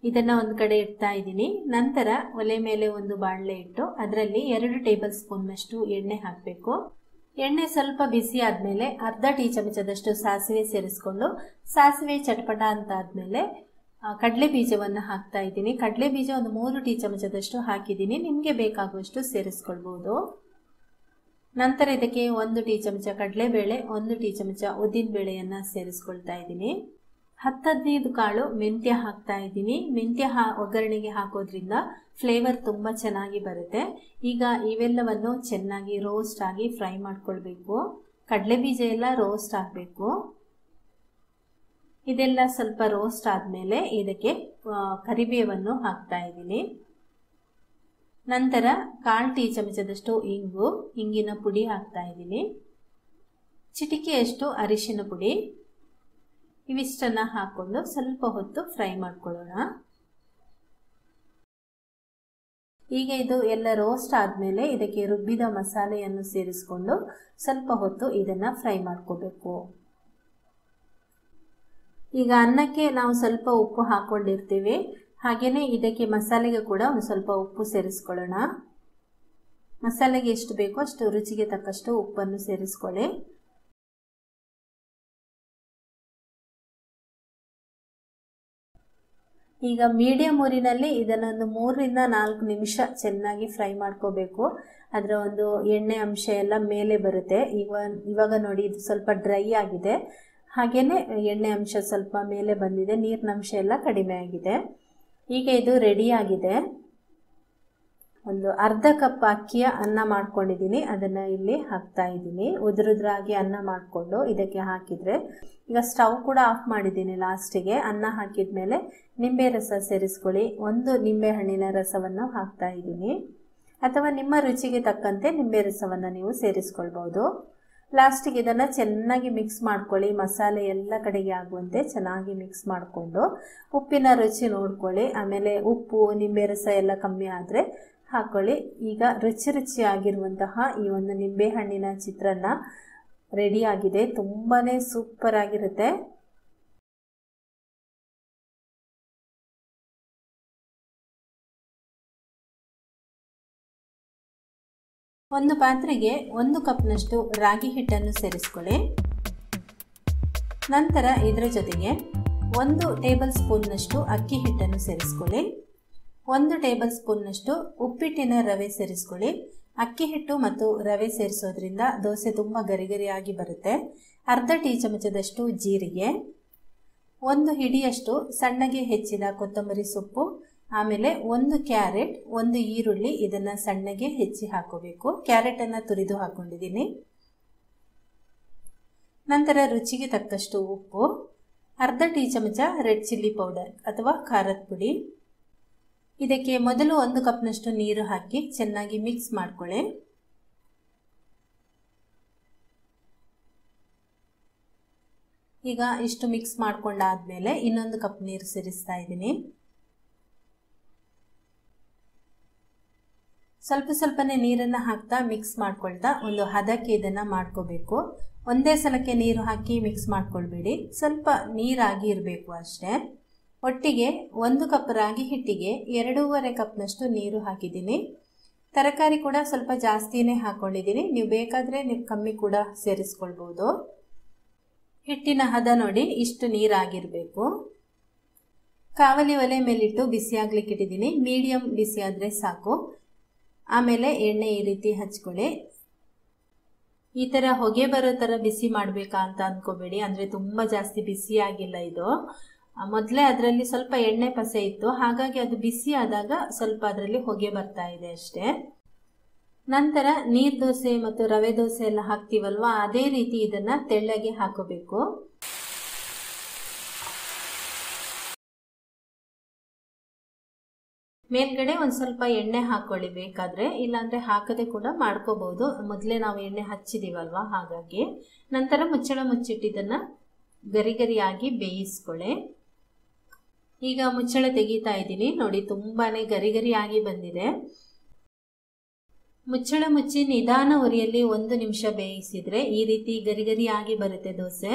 S1: ಇದನ್ನು ಒಂದು ಕಡೆ ಇಡ್ತಾ ಇದ್ದೀನಿ. ನಂತರ ಒಲೆ ಮೇಲೆ ಒಂದು ಬಾಣಲೆ ಇಟ್ಟು ಅದರಲ್ಲಿ 2 ಟೇಬಲ್ ಸ್ಪೂನ್ನಷ್ಟು ಎಣ್ಣೆ ಹಾಕಬೇಕು. ಎಣ್ಣೆ ಸ್ವಲ್ಪ ಬಿಸಿ ಆದಮೇಲೆ ಅರ್ಧ ಟೀ ಚಮಚದಷ್ಟು ಸಾಸಿವೆ ಸೇರಿಸ್ಕೊಂಡು ಸಾಸಿವೆ ಚಟಪಟ ಅಂತ ಆದಮೇಲೆ ಕಡಲೆ ಬೀಜವನ್ನು ಹಾಕ್ತಾ ಇದ್ದೀನಿ. ಕಡಲೆ ಬೀಜ ಒಂದು 3 ಟೀ ಚಮಚದಷ್ಟು ಹಾಕಿದ್ದೀನಿ, ನಿಮಗೆ ಬೇಕಾಗುವಷ್ಟು ಸೇರಿಸ್ಕೊಳ್ಬೋದು. ನಂತರ ಇದಕ್ಕೆ 1 ಟೀ ಚಮಚ ಕಡಲೆಬೇಳೆ, 1 ಟೀ ಚಮಚ ಉದ್ದಿನಬೇಳೆಯನ್ನು ಸೇರಿಸ್ಕೊಳ್ತಾ ಇದ್ದೀನಿ. 10-15 ಕಾಳು ಮೆಂತ್ಯ ಹಾಕ್ತಾ ಇದ್ದೀನಿ. ಮೆಂತ್ಯ ಒಗ್ಗರಣೆಗೆ ಹಾಕೋದ್ರಿಂದ ಫ್ಲೇವರ್ ತುಂಬ ಚೆನ್ನಾಗಿ ಬರುತ್ತೆ. ಈಗ ಇವೆಲ್ಲವನ್ನು ಚೆನ್ನಾಗಿ ರೋಸ್ಟ್ ಆಗಿ ಫ್ರೈ ಮಾಡ್ಕೊಳ್ಬೇಕು. ಕಡಲೆ ಬೀಜ ಎಲ್ಲ ರೋಸ್ಟ್ ಆಗಬೇಕು. ಇದೆಲ್ಲ ಸ್ವಲ್ಪ ರೋಸ್ಟ್ ಆದಮೇಲೆ ಇದಕ್ಕೆ ಕರಿಬೇವನ್ನು ಹಾಕ್ತಾ ಇದ್ದೀನಿ. ನಂತರ 1/4 ಟೀ ಚಮಚದಷ್ಟು ಇಂಗಿನ ಪುಡಿ ಹಾಕ್ತಾ ಇದ್ದೀನಿ. ಚಿಟಿಕೆಯಷ್ಟು ಅರಿಶಿನ ಪುಡಿ. ಇವಿಷ್ಟನ್ನು ಹಾಕ್ಕೊಂಡು ಸ್ವಲ್ಪ ಹೊತ್ತು ಫ್ರೈ ಮಾಡ್ಕೊಳ್ಳೋಣ. ಈಗ ಇದು ಎಲ್ಲ ರೋಸ್ಟ್ ಆದಮೇಲೆ ಇದಕ್ಕೆ ರುಬ್ಬಿದ ಮಸಾಲೆಯನ್ನು ಸೇರಿಸ್ಕೊಂಡು ಸ್ವಲ್ಪ ಹೊತ್ತು ಇದನ್ನು ಫ್ರೈ ಮಾಡ್ಕೋಬೇಕು. ಈಗ ಅನ್ನಕ್ಕೆ ನಾವು ಸ್ವಲ್ಪ ಉಪ್ಪು ಹಾಕ್ಕೊಂಡಿರ್ತೀವಿ, ಹಾಗೆಯೇ ಇದಕ್ಕೆ ಮಸಾಲೆಗೆ ಕೂಡ ಒಂದು ಸ್ವಲ್ಪ ಉಪ್ಪು ಸೇರಿಸ್ಕೊಳ್ಳೋಣ. ಮಸಾಲೆಗೆ ಎಷ್ಟು ಬೇಕೋ ಅಷ್ಟು ರುಚಿಗೆ ತಕ್ಕಷ್ಟು ಉಪ್ಪನ್ನು ಸೇರಿಸ್ಕೊಳ್ಳಿ. ಈಗ ಮೀಡಿಯಂ ಊರಿನಲ್ಲಿ ಇದನ್ನೊಂದು 3-4 ನಿಮಿಷ ಚೆನ್ನಾಗಿ ಫ್ರೈ ಮಾಡ್ಕೋಬೇಕು. ಅದರ ಒಂದು ಎಣ್ಣೆ ಅಂಶ ಎಲ್ಲ ಮೇಲೆ ಬರುತ್ತೆ. ಇವಾಗ ನೋಡಿ ಇದು ಸ್ವಲ್ಪ ಡ್ರೈ ಆಗಿದೆ, ಹಾಗೆಯೇ ಎಣ್ಣೆ ಅಂಶ ಸ್ವಲ್ಪ ಮೇಲೆ ಬಂದಿದೆ, ನೀರಿನ ಅಂಶ ಎಲ್ಲ ಕಡಿಮೆ ಆಗಿದೆ. ಈಗ ಇದು ರೆಡಿ ಆಗಿದೆ. ಒಂದು ಅರ್ಧ ಕಪ್ ಅಕ್ಕಿಯ ಅನ್ನ ಮಾಡ್ಕೊಂಡಿದ್ದೀನಿ, ಅದನ್ನು ಇಲ್ಲಿ ಹಾಕ್ತಾ ಇದ್ದೀನಿ. ಉದುರುದ್ರಾಗಿ ಅನ್ನ ಮಾಡಿಕೊಂಡು ಇದಕ್ಕೆ ಹಾಕಿದರೆ, ಈಗ ಸ್ಟವ್ ಕೂಡ ಆಫ್ ಮಾಡಿದ್ದೀನಿ. ಲಾಸ್ಟಿಗೆ ಅನ್ನ ಹಾಕಿದ ಮೇಲೆ ನಿಂಬೆ ರಸ ಸೇರಿಸ್ಕೊಳ್ಳಿ. 1 ನಿಂಬೆ ಹಣ್ಣಿನ ರಸವನ್ನು ಹಾಕ್ತಾ ಇದ್ದೀನಿ, ಅಥವಾ ನಿಮ್ಮ ರುಚಿಗೆ ತಕ್ಕಂತೆ ನಿಂಬೆ ರಸವನ್ನು ನೀವು ಸೇರಿಸ್ಕೊಳ್ಬೋದು. ಲಾಸ್ಟಿಗೆ ಇದನ್ನು ಚೆನ್ನಾಗಿ ಮಿಕ್ಸ್ ಮಾಡ್ಕೊಳ್ಳಿ. ಮಸಾಲೆ ಎಲ್ಲ ಕಡೆಗೆ ಆಗುವಂತೆ ಚೆನ್ನಾಗಿ ಮಿಕ್ಸ್ ಮಾಡಿಕೊಂಡು ಉಪ್ಪಿನ ರುಚಿ ನೋಡ್ಕೊಳ್ಳಿ. ಆಮೇಲೆ ಉಪ್ಪು ನಿಂಬೆ ರಸ ಎಲ್ಲ ಕಮ್ಮಿ ಆದರೆ ಹಾಕ್ಕೊಳ್ಳಿ. ಈಗ ರುಚಿಯಾಗಿರುವಂತಹ ಈ ಒಂದು ನಿಂಬೆಹಣ್ಣಿನ ಚಿತ್ರಾನ್ನ ರೆಡಿ ಆಗಿದೆ. ತುಂಬಾ ಸೂಪರ್ ಆಗಿರುತ್ತೆ. ಒಂದು ಪಾತ್ರೆಗೆ 1 ಕಪ್ನಷ್ಟು ರಾಗಿ ಹಿಟ್ಟನ್ನು ಸೇರಿಸ್ಕೊಳ್ಳಿ. ನಂತರ ಇದರ ಜೊತೆಗೆ 1 ಟೇಬಲ್ ಸ್ಪೂನ್ನಷ್ಟು ಅಕ್ಕಿ ಹಿಟ್ಟನ್ನು ಸೇರಿಸ್ಕೊಳ್ಳಿ. 1 ಟೇಬಲ್ ಸ್ಪೂನ್ನಷ್ಟು ಉಪ್ಪಿಟ್ಟಿನ ರವೆ ಸೇರಿಸ್ಕೊಳ್ಳಿ. ಅಕ್ಕಿ ಹಿಟ್ಟು ಮತ್ತು ರವೆ ಸೇರಿಸೋದ್ರಿಂದ ದೋಸೆ ತುಂಬ ಗರಿಗರಿಯಾಗಿ ಬರುತ್ತೆ. ಅರ್ಧ ಟೀ ಚಮಚದಷ್ಟು ಜೀರಿಗೆ, 1 ಹಿಡಿಯಷ್ಟು ಸಣ್ಣಗೆ ಹೆಚ್ಚಿದ ಕೊತ್ತಂಬರಿ ಸೊಪ್ಪು, ಆಮೇಲೆ 1 ಕ್ಯಾರೆಟ್, 1 ಈರುಳ್ಳಿ ಇದನ್ನು ಸಣ್ಣಗೆ ಹೆಚ್ಚಿ ಹಾಕೋಬೇಕು. ಕ್ಯಾರೆಟನ್ನು ತುರಿದು ಹಾಕೊಂಡಿದ್ದೀನಿ. ನಂತರ ರುಚಿಗೆ ತಕ್ಕಷ್ಟು ಉಪ್ಪು, ಅರ್ಧ ಟೀ ಚಮಚ ರೆಡ್ ಚಿಲ್ಲಿ ಪೌಡರ್ ಅಥವಾ ಖಾರದ ಪುಡಿ. ಇದಕ್ಕೆ ಮೊದಲು 1 ಕಪ್ನಷ್ಟು ನೀರು ಹಾಕಿ ಚೆನ್ನಾಗಿ ಮಿಕ್ಸ್ ಮಾಡ್ಕೊಳ್ಳಿ. ಈಗ ಇಷ್ಟು ಮಿಕ್ಸ್ ಮಾಡ್ಕೊಂಡಾದ್ಮೇಲೆ ಇನ್ನೊಂದು ಕಪ್ ನೀರು ಸೇರಿಸ್ತಾ ಇದ್ದೀನಿ. ಸ್ವಲ್ಪ ಸ್ವಲ್ಪನೇ ನೀರನ್ನು ಹಾಕ್ತಾ ಮಿಕ್ಸ್ ಮಾಡ್ಕೊಳ್ತಾ ಒಂದು ಹದಕ್ಕೆ ಇದನ್ನು ಮಾಡ್ಕೋಬೇಕು. ಒಂದೇ ಸಲಕ್ಕೆ ನೀರು ಹಾಕಿ ಮಿಕ್ಸ್ ಮಾಡ್ಕೊಳ್ಬೇಡಿ, ಸ್ವಲ್ಪ ನೀರಾಗಿ ಇರಬೇಕು ಅಷ್ಟೇ. ಒಟ್ಟಿಗೆ 1 ಕಪ್ ರಾಗಿ ಹಿಟ್ಟಿಗೆ 2.5 ಕಪ್ನಷ್ಟು ನೀರು ಹಾಕಿದ್ದೀನಿ. ತರಕಾರಿ ಕೂಡ ಸ್ವಲ್ಪ ಜಾಸ್ತಿನೇ ಹಾಕ್ಕೊಂಡಿದ್ದೀನಿ, ನೀವು ಬೇಕಾದರೆ ನೀವು ಕಮ್ಮಿ ಕೂಡ ಸೇರಿಸ್ಕೊಳ್ಬೋದು. ಹಿಟ್ಟಿನ ಹದ ನೋಡಿ, ಇಷ್ಟು ನೀರಾಗಿರಬೇಕು. ಕಾವಲಿ ಒಲೆ ಮೇಲಿಟ್ಟು ಬಿಸಿಯಾಗ್ಲಿಕ್ಕೆ ಇಟ್ಟಿದ್ದೀನಿ. ಮೀಡಿಯಂ ಬಿಸಿ ಆದರೆ ಸಾಕು. ಆಮೇಲೆ ಎಣ್ಣೆ ಈ ರೀತಿ ಹಚ್ಕೊಳ್ಳಿ. ಈ ಥರ ಹೊಗೆ ಬರೋ ಥರ ಬಿಸಿ ಮಾಡಬೇಕಾ ಅಂತ ಅಂದ್ಕೋಬೇಡಿ, ಅಂದರೆ ತುಂಬ ಜಾಸ್ತಿ ಬಿಸಿಯಾಗಿಲ್ಲ ಇದು. ಮೊದಲೇ ಅದರಲ್ಲಿ ಸ್ವಲ್ಪ ಎಣ್ಣೆ ಪಸೆ ಇತ್ತು, ಹಾಗಾಗಿ ಅದು ಬಿಸಿ ಆದಾಗ ಸ್ವಲ್ಪ ಅದರಲ್ಲಿ ಹೊಗೆ ಬರ್ತಾ ಇದೆ ಅಷ್ಟೇ. ನಂತರ ನೀರು ದೋಸೆ ಮತ್ತು ರವೆ ದೋಸೆ ಎಲ್ಲ ಹಾಕ್ತೀವಲ್ವ, ಅದೇ ರೀತಿ ಇದನ್ನು ತೆಳ್ಳಗೆ ಹಾಕೋಬೇಕು. ಮೇಲ್ಗಡೆ ಒಂದು ಸ್ವಲ್ಪ ಎಣ್ಣೆ ಹಾಕೊಳ್ಳಿ ಬೇಕಾದರೆ, ಇಲ್ಲಾಂದರೆ ಹಾಕದೆ ಕೂಡ ಮಾಡ್ಕೋಬಹುದು. ಮೊದಲೇ ನಾವು ಎಣ್ಣೆ ಹಚ್ಚಿದೀವಲ್ವ, ಹಾಗಾಗಿ. ನಂತರ ಮುಚ್ಚಳ ಮುಚ್ಚಿಟ್ಟಿದ್ದನ್ನು ಗರಿಗರಿಯಾಗಿ ಬೇಯಿಸ್ಕೊಳ್ಳಿ. ಈಗ ಮುಚ್ಚಳ ತೆಗಿತಾ ಇದ್ದೀನಿ ನೋಡಿ, ತುಂಬಾನೇ ಗರಿಗರಿಯಾಗಿ ಬಂದಿದೆ. ಮುಚ್ಚಳ ಮುಚ್ಚಿ ನಿಧಾನ ಉರಿಯಲ್ಲಿ 1 ನಿಮಿಷ ಬೇಯಿಸಿದ್ರೆ ಈ ರೀತಿ ಗರಿಗರಿಯಾಗಿ ಬರುತ್ತೆ ದೋಸೆ.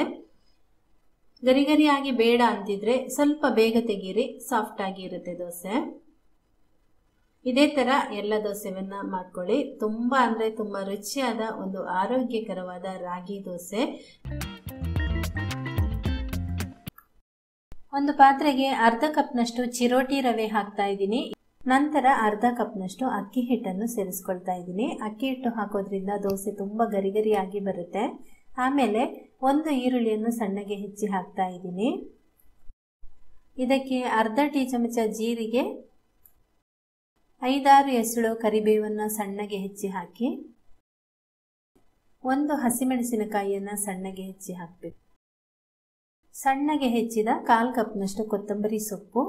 S1: ಗರಿಗರಿಯಾಗಿ ಬೇಡ ಅಂತಿದ್ರೆ ಸ್ವಲ್ಪ ಬೇಗ ತೆಗೀರಿ, ಸಾಫ್ಟ್ ಆಗಿ ಇರುತ್ತೆ ದೋಸೆ. ಇದೇ ತರ ಎಲ್ಲ ದೋಸೆವನ್ನ ಮಾಡ್ಕೊಳ್ಳಿ. ತುಂಬಾ ಅಂದ್ರೆ ತುಂಬಾ ರುಚಿಯಾದ ಒಂದು ಆರೋಗ್ಯಕರವಾದ ರಾಗಿ ದೋಸೆ. ಒಂದು ಪಾತ್ರೆಗೆ ಅರ್ಧ ಕಪ್ನಷ್ಟು ಚಿರೋಟಿ ರವೆ ಹಾಕ್ತಾ ಇದ್ದೀನಿ. ನಂತರ ಅರ್ಧ ಕಪ್ನಷ್ಟು ಅಕ್ಕಿ ಹಿಟ್ಟನ್ನು ಸೇರಿಸ್ಕೊಳ್ತಾ ಇದ್ದೀನಿ. ಅಕ್ಕಿ ಹಿಟ್ಟು ಹಾಕೋದ್ರಿಂದ ದೋಸೆ ತುಂಬ ಗರಿಗರಿಯಾಗಿ ಬರುತ್ತೆ. ಆಮೇಲೆ 1 ಈರುಳ್ಳಿಯನ್ನು ಸಣ್ಣಗೆ ಹೆಚ್ಚಿ ಹಾಕ್ತಾ ಇದ್ದೀನಿ. ಇದಕ್ಕೆ ಅರ್ಧ ಟೀ ಚಮಚ ಜೀರಿಗೆ, 5-6 ಎಸಳು ಕರಿಬೇವನ್ನು ಸಣ್ಣಗೆ ಹೆಚ್ಚಿ ಹಾಕಿ, 1 ಹಸಿಮೆಣಸಿನಕಾಯಿಯನ್ನು ಸಣ್ಣಗೆ ಹೆಚ್ಚಿ ಹಾಕಬೇಕು. ಸಣ್ಣಗೆ ಹೆಚ್ಚಿದ 1/4 ಕಪ್ನಷ್ಟು ಕೊತ್ತಂಬರಿ ಸೊಪ್ಪು,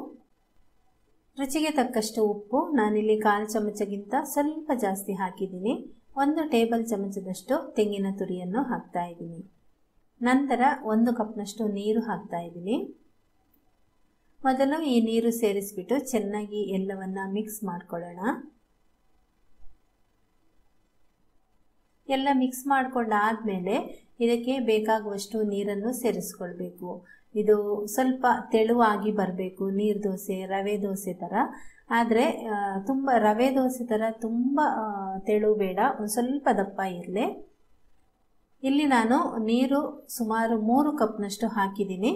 S1: ರುಚಿಗೆ ತಕ್ಕಷ್ಟು ಉಪ್ಪು. ನಾನಿಲ್ಲಿ 1/4 ಚಮಚಗಿಂತ ಸ್ವಲ್ಪ ಜಾಸ್ತಿ ಹಾಕಿದ್ದೀನಿ. 1 ಟೇಬಲ್ ಚಮಚದಷ್ಟು ತೆಂಗಿನ ತುರಿಯನ್ನು ಹಾಕ್ತಾ ಇದ್ದೀನಿ. ನಂತರ 1 ಕಪ್ನಷ್ಟು ನೀರು ಹಾಕ್ತಾ ಇದ್ದೀನಿ. ಮೊದಲು ಈ ನೀರು ಸೇರಿಸ್ಬಿಟ್ಟು ಚೆನ್ನಾಗಿ ಎಲ್ಲವನ್ನ ಮಿಕ್ಸ್ ಮಾಡ್ಕೊಳ್ಳೋಣ. ಎಲ್ಲ ಮಿಕ್ಸ್ ಮಾಡ್ಕೊಂಡಾದ್ಮೇಲೆ ಇದಕ್ಕೆ ಬೇಕಾಗುವಷ್ಟು ನೀರನ್ನು ಸೇರಿಸ್ಕೊಳ್ಬೇಕು. ಇದು ಸ್ವಲ್ಪ ತೆಳುವಾಗಿ ಬರಬೇಕು, ನೀರು ದೋಸೆ ರವೆ ದೋಸೆ ಥರ. ಆದರೆ ತುಂಬ ರವೆ ದೋಸೆ ಥರ ತುಂಬ ತೆಳು ಬೇಡ, ಒಂದು ಸ್ವಲ್ಪ ದಪ್ಪ ಇರಲಿ. ಇಲ್ಲಿ ನಾನು ನೀರು ಸುಮಾರು 3 ಕಪ್ನಷ್ಟು ಹಾಕಿದ್ದೀನಿ.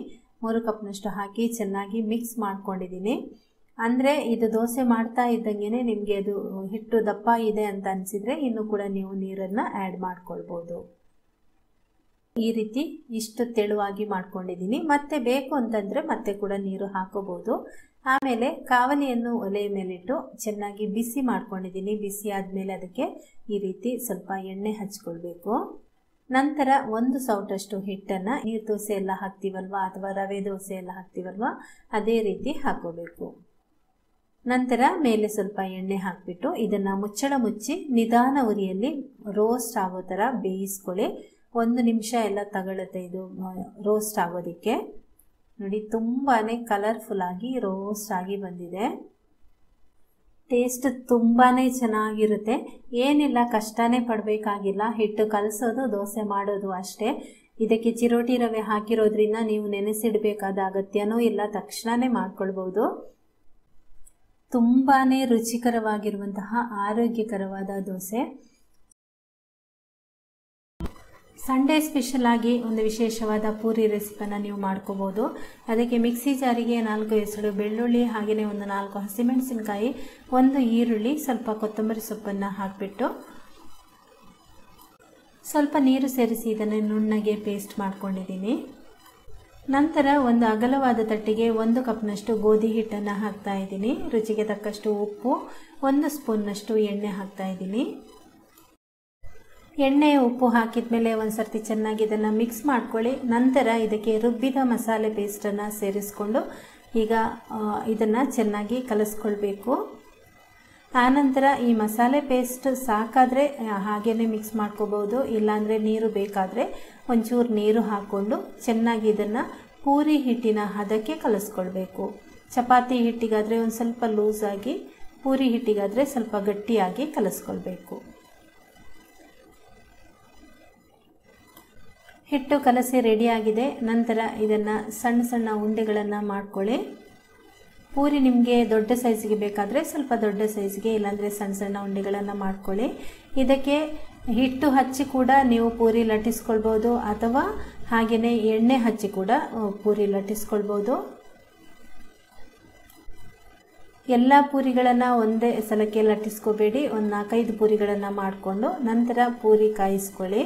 S1: 3 ಕಪ್ನಷ್ಟು ಹಾಕಿ ಚೆನ್ನಾಗಿ ಮಿಕ್ಸ್ ಮಾಡ್ಕೊಂಡಿದ್ದೀನಿ. ಅಂದರೆ ಇದು ದೋಸೆ ಮಾಡ್ತಾ ಇದ್ದಂಗೆ ನಿಮಗೆ ಅದು ಹಿಟ್ಟು ದಪ್ಪ ಇದೆ ಅಂತ ಅನಿಸಿದರೆ ಇನ್ನೂ ಕೂಡ ನೀವು ನೀರನ್ನು ಆ್ಯಡ್ ಮಾಡ್ಕೊಳ್ಬೋದು. ಈ ರೀತಿ ಇಷ್ಟು ತೆಳುವಾಗಿ ಮಾಡ್ಕೊಂಡಿದ್ದೀನಿ. ಮತ್ತೆ ಬೇಕು ಅಂತಂದರೆ ಮತ್ತೆ ಕೂಡ ನೀರು ಹಾಕೋಬೋದು. ಆಮೇಲೆ ಕಾವಲಿಯನ್ನು ಒಲೆಯ ಮೇಲಿಟ್ಟು ಚೆನ್ನಾಗಿ ಬಿಸಿ ಮಾಡ್ಕೊಂಡಿದ್ದೀನಿ. ಬಿಸಿ ಆದಮೇಲೆ ಅದಕ್ಕೆ ಈ ರೀತಿ ಸ್ವಲ್ಪ ಎಣ್ಣೆ ಹಚ್ಕೊಳ್ಬೇಕು. ನಂತರ 1 ಸೌಟಷ್ಟು ಹಿಟ್ಟನ್ನು ನೀರು ದೋಸೆ ಎಲ್ಲ ಹಾಕ್ತೀವಲ್ವ ಅಥವಾ ರವೆ ದೋಸೆ ಎಲ್ಲ ಹಾಕ್ತೀವಲ್ವ ಅದೇ ರೀತಿ ಹಾಕೋಬೇಕು. ನಂತರ ಮೇಲೆ ಸ್ವಲ್ಪ ಎಣ್ಣೆ ಹಾಕಿಬಿಟ್ಟು ಇದನ್ನು ಮುಚ್ಚಳ ಮುಚ್ಚಿ ನಿಧಾನ ಉರಿಯಲ್ಲಿ ರೋಸ್ಟ್ ಆಗೋ ಥರ ಬೇಯಿಸ್ಕೊಳ್ಳಿ. 1 ನಿಮಿಷ ಎಲ್ಲ ತಗೊಳುತ್ತೆ ಇದು ರೋಸ್ಟ್ ಆಗೋದಕ್ಕೆ. ನೋಡಿ ತುಂಬಾ ಕಲರ್ಫುಲ್ ಆಗಿ ರೋಸ್ಟ್ ಆಗಿ ಬಂದಿದೆ. ಟೇಸ್ಟ್ ತುಂಬಾ ಚೆನ್ನಾಗಿರುತ್ತೆ. ಏನಿಲ್ಲ, ಕಷ್ಟನೇ ಪಡಬೇಕಾಗಿಲ್ಲ. ಹಿಟ್ಟು ಕಲಸೋದು ದೋಸೆ ಮಾಡೋದು ಅಷ್ಟೇ. ಇದಕ್ಕೆ ಚಿರೋಟಿ ರವೆ ಹಾಕಿರೋದ್ರಿಂದ ನೀವು ನೆನೆಸಿಡಬೇಕಾದ ಅಗತ್ಯನೂ ಇಲ್ಲ, ತಕ್ಷಣವೇ ಮಾಡ್ಕೊಳ್ಬೋದು. ತುಂಬಾ ರುಚಿಕರವಾಗಿರುವಂತಹ ಆರೋಗ್ಯಕರವಾದ ದೋಸೆ. ಸಂಡೇ ಸ್ಪೆಷಲ್ ಆಗಿ ಒಂದು ವಿಶೇಷವಾದ ಪೂರಿ ರೆಸಿಪಿಯನ್ನು ನೀವು ಮಾಡ್ಕೋಬೋದು. ಅದಕ್ಕೆ ಮಿಕ್ಸಿ ಜಾರಿಗೆ 4 ಎಸಳು ಬೆಳ್ಳುಳ್ಳಿ, ಹಾಗೆಯೇ ಒಂದು 4 ಹಸಿಮೆಣಸಿನಕಾಯಿ, 1 ಈರುಳ್ಳಿ, ಸ್ವಲ್ಪ ಕೊತ್ತಂಬರಿ ಸೊಪ್ಪನ್ನು ಹಾಕಿಬಿಟ್ಟು ಸ್ವಲ್ಪ ನೀರು ಸೇರಿಸಿ ಇದನ್ನು ನುಣ್ಣಗೆ ಪೇಸ್ಟ್ ಮಾಡ್ಕೊಂಡಿದ್ದೀನಿ. ನಂತರ ಒಂದು ಅಗಲವಾದ ತಟ್ಟಿಗೆ 1 ಕಪ್ನಷ್ಟು ಗೋಧಿ ಹಿಟ್ಟನ್ನು ಹಾಕ್ತಾ ಇದ್ದೀನಿ. ರುಚಿಗೆ ತಕ್ಕಷ್ಟು ಉಪ್ಪು, 1 ಸ್ಪೂನ್ನಷ್ಟು ಎಣ್ಣೆ ಹಾಕ್ತಾ ಇದ್ದೀನಿ. ಎಣ್ಣೆ ಉಪ್ಪು ಹಾಕಿದ ಮೇಲೆ ಒಂದು ಸರ್ತಿ ಚೆನ್ನಾಗಿ ಇದನ್ನು ಮಿಕ್ಸ್ ಮಾಡ್ಕೊಳ್ಳಿ. ನಂತರ ಇದಕ್ಕೆ ರುಬ್ಬಿದ ಮಸಾಲೆ ಪೇಸ್ಟನ್ನು ಸೇರಿಸ್ಕೊಂಡು ಈಗ ಇದನ್ನು ಚೆನ್ನಾಗಿ ಕಲಿಸ್ಕೊಳ್ಬೇಕು. ಆನಂತರ ಈ ಮಸಾಲೆ ಪೇಸ್ಟ್ ಸಾಕಾದರೆ ಹಾಗೇ ಮಿಕ್ಸ್ ಮಾಡ್ಕೋಬೋದು, ಇಲ್ಲಾಂದರೆ ನೀರು ಬೇಕಾದರೆ ಒಂಚೂರು ನೀರು ಹಾಕ್ಕೊಂಡು ಚೆನ್ನಾಗಿ ಇದನ್ನು ಪೂರಿ ಹಿಟ್ಟಿನ ಹದಕ್ಕೆ ಕಲಿಸ್ಕೊಳ್ಬೇಕು. ಚಪಾತಿ ಹಿಟ್ಟಿಗಾದರೆ ಒಂದು ಸ್ವಲ್ಪ ಲೂಸಾಗಿ, ಪೂರಿ ಹಿಟ್ಟಿಗಾದರೆ ಸ್ವಲ್ಪ ಗಟ್ಟಿಯಾಗಿ ಕಲಿಸ್ಕೊಳ್ಬೇಕು. ಹಿಟ್ಟು ಕಲಸಿ ರೆಡಿಯಾಗಿದೆ. ನಂತರ ಇದನ್ನು ಸಣ್ಣ ಸಣ್ಣ ಉಂಡೆಗಳನ್ನು ಮಾಡ್ಕೊಳ್ಳಿ. ಪೂರಿ ನಿಮಗೆ ದೊಡ್ಡ ಸೈಜಿಗೆ ಬೇಕಾದರೆ ಸ್ವಲ್ಪ ದೊಡ್ಡ ಸೈಜ್ಗೆ, ಇಲ್ಲಾಂದರೆ ಸಣ್ಣ ಸಣ್ಣ ಉಂಡೆಗಳನ್ನು ಮಾಡ್ಕೊಳ್ಳಿ. ಇದಕ್ಕೆ ಹಿಟ್ಟು ಹಚ್ಚಿ ಕೂಡ ನೀವು ಪೂರಿ ಲಟ್ಟಿಸ್ಕೊಳ್ಬೋದು, ಅಥವಾ ಹಾಗೆಯೇ ಎಣ್ಣೆ ಹಚ್ಚಿ ಕೂಡ ಪೂರಿ ಲಟ್ಟಿಸ್ಕೊಳ್ಬೋದು. ಎಲ್ಲ ಪೂರಿಗಳನ್ನು ಒಂದೇ ಸಲಕ್ಕೆ ಲಟ್ಟಿಸ್ಕೋಬೇಡಿ. ಒಂದು 4-5 ಪೂರಿಗಳನ್ನು ಮಾಡಿಕೊಂಡು ನಂತರ ಪೂರಿ ಕಾಯಿಸ್ಕೊಳ್ಳಿ.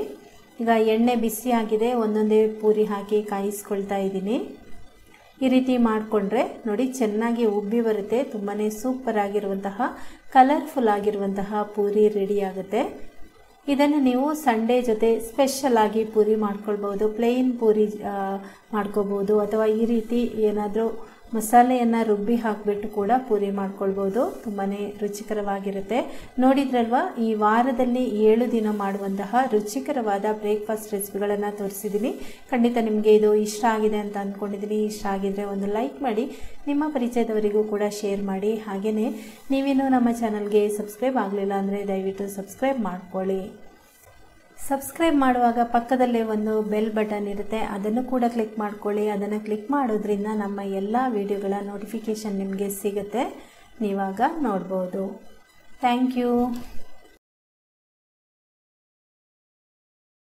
S1: ಈಗ ಎಣ್ಣೆ ಬಿಸಿ ಆಗಿದೆ, ಒಂದೊಂದೇ ಪೂರಿ ಹಾಕಿ ಕಾಯಿಸ್ಕೊಳ್ತಾ ಇದ್ದೀನಿ. ಈ ರೀತಿ ಮಾಡಿಕೊಂಡ್ರೆ ನೋಡಿ ಚೆನ್ನಾಗಿ ಉಬ್ಬಿ ಬರುತ್ತೆ. ತುಂಬಾ ಸೂಪರ್ ಆಗಿರುವಂತಹ ಕಲರ್ಫುಲ್ ಆಗಿರುವಂತಹ ಪೂರಿ ರೆಡಿ ಆಗುತ್ತೆ. ಇದನ್ನು ನೀವು ಸಂಡೇ ಜೊತೆ ಸ್ಪೆಷಲ್ ಆಗಿ ಪೂರಿ ಮಾಡ್ಕೊಳ್ಬೋದು, ಪ್ಲೇನ್ ಪೂರಿ ಮಾಡ್ಕೋಬೋದು, ಅಥವಾ ಈ ರೀತಿ ಏನಾದರೂ ಮಸಾಲೆಯನ್ನು ರುಬ್ಬಿ ಹಾಕಿಬಿಟ್ಟು ಕೂಡ ಪೂರಿ ಮಾಡ್ಕೊಳ್ಬೋದು. ತುಂಬಾ ರುಚಿಕರವಾಗಿರುತ್ತೆ. ನೋಡಿದ್ರಲ್ವಾ, ಈ ವಾರದಲ್ಲಿ 7 ದಿನ ಮಾಡುವಂತಹ ರುಚಿಕರವಾದ ಬ್ರೇಕ್ಫಾಸ್ಟ್ ರೆಸಿಪಿಗಳನ್ನು ತೋರಿಸಿದ್ದೀನಿ. ಖಂಡಿತ ನಿಮಗೆ ಇದು ಇಷ್ಟ ಆಗಿದೆ ಅಂತ ಅಂದ್ಕೊಂಡಿದ್ದೀನಿ. ಇಷ್ಟ ಆಗಿದರೆ ಒಂದು ಲೈಕ್ ಮಾಡಿ, ನಿಮ್ಮ ಪರಿಚಯದವರಿಗೂ ಕೂಡ ಶೇರ್ ಮಾಡಿ. ಹಾಗೆಯೇ ನೀವೇನು ನಮ್ಮ ಚಾನಲ್ಗೆ ಸಬ್ಸ್ಕ್ರೈಬ್ ಆಗಲಿಲ್ಲ ಅಂದರೆ ದಯವಿಟ್ಟು ಸಬ್ಸ್ಕ್ರೈಬ್ ಮಾಡ್ಕೊಳ್ಳಿ. ಸಬ್ಸ್ಕ್ರೈಬ್ ಮಾಡುವಾಗ ಪಕ್ಕದಲ್ಲೇ ಒಂದು ಬೆಲ್ ಬಟನ್ ಇರುತ್ತೆ, ಅದನ್ನು ಕೂಡ ಕ್ಲಿಕ್ ಮಾಡ್ಕೊಳ್ಳಿ. ಅದನ್ನು ಕ್ಲಿಕ್ ಮಾಡೋದ್ರಿಂದ ನಮ್ಮ ಎಲ್ಲ ವಿಡಿಯೋಗಳ ನೋಟಿಫಿಕೇಷನ್ ನಿಮಗೆ ಸಿಗುತ್ತೆ, ನೀವಾಗ ನೋಡ್ಬೋದು. Thank you.